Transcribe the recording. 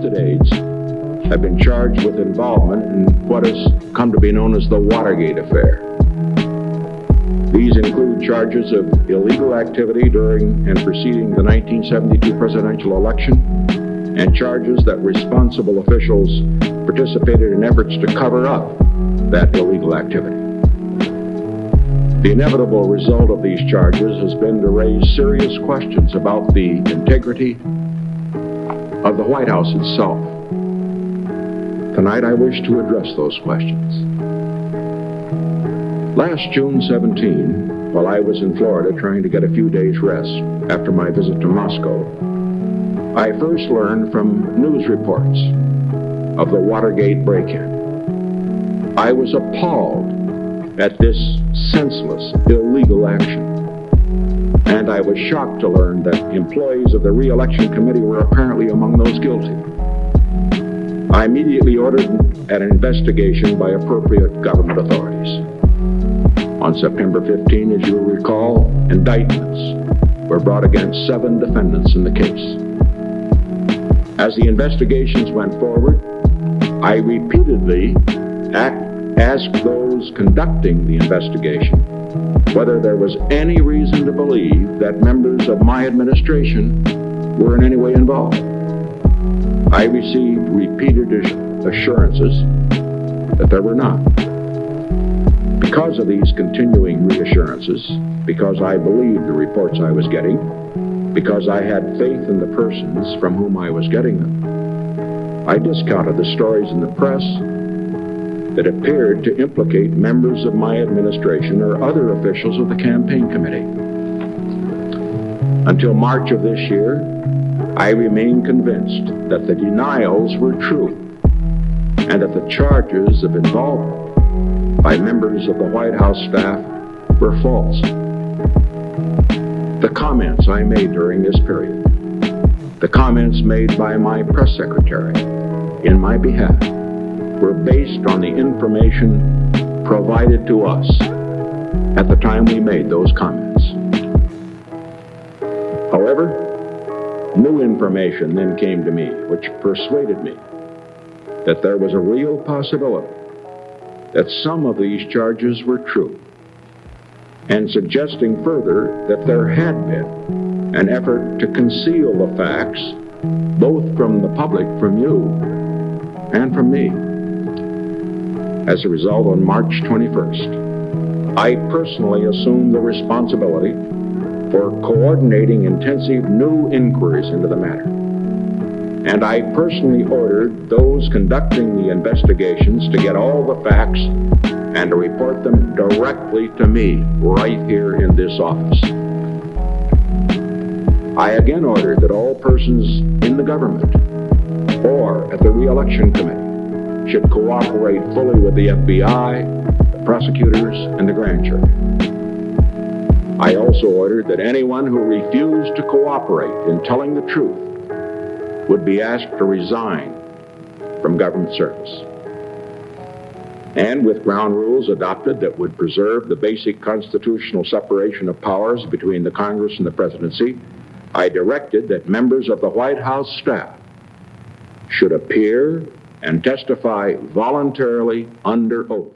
arrested aides have been charged with involvement in what has come to be known as the Watergate affair. These include charges of illegal activity during and preceding the 1972 presidential election, and charges that responsible officials participated in efforts to cover up that illegal activity. The inevitable result of these charges has been to raise serious questions about the integrity of the White House itself. Tonight I wish to address those questions. Last June 17, while I was in Florida trying to get a few days' rest after my visit to Moscow, I first learned from news reports of the Watergate break-in. I was appalled at this senseless, illegal action. And I was shocked to learn that employees of the Re-Election Committee were apparently among those guilty. I immediately ordered an investigation by appropriate government authorities. On September 15, as you will recall, indictments were brought against 7 defendants in the case. As the investigations went forward, I repeatedly asked those conducting the investigation whether there was any reason to believe that members of my administration were in any way involved. I received repeated assurances that there were not. Because of these continuing reassurances, because I believed the reports I was getting, because I had faith in the persons from whom I was getting them, I discounted the stories in the press that appeared to implicate members of my administration or other officials of the campaign committee. Until March of this year, I remained convinced that the denials were true and that the charges of involvement by members of the White House staff were false. The comments I made during this period, the comments made by my press secretary in my behalf, were based on the information provided to us at the time we made those comments. However, new information then came to me, which persuaded me that there was a real possibility that some of these charges were true, and suggesting further that there had been an effort to conceal the facts, both from the public, from you, and from me. As a result, on March 21st, I personally assumed the responsibility for coordinating intensive new inquiries into the matter. And I personally ordered those conducting the investigations to get all the facts and to report them directly to me right here in this office. I again ordered that all persons in the government or at the Re-Election Committee should cooperate fully with the FBI, the prosecutors, and the grand jury. I also ordered that anyone who refused to cooperate in telling the truth would be asked to resign from government service. And with ground rules adopted that would preserve the basic constitutional separation of powers between the Congress and the presidency, I directed that members of the White House staff should appear and testify voluntarily under oath.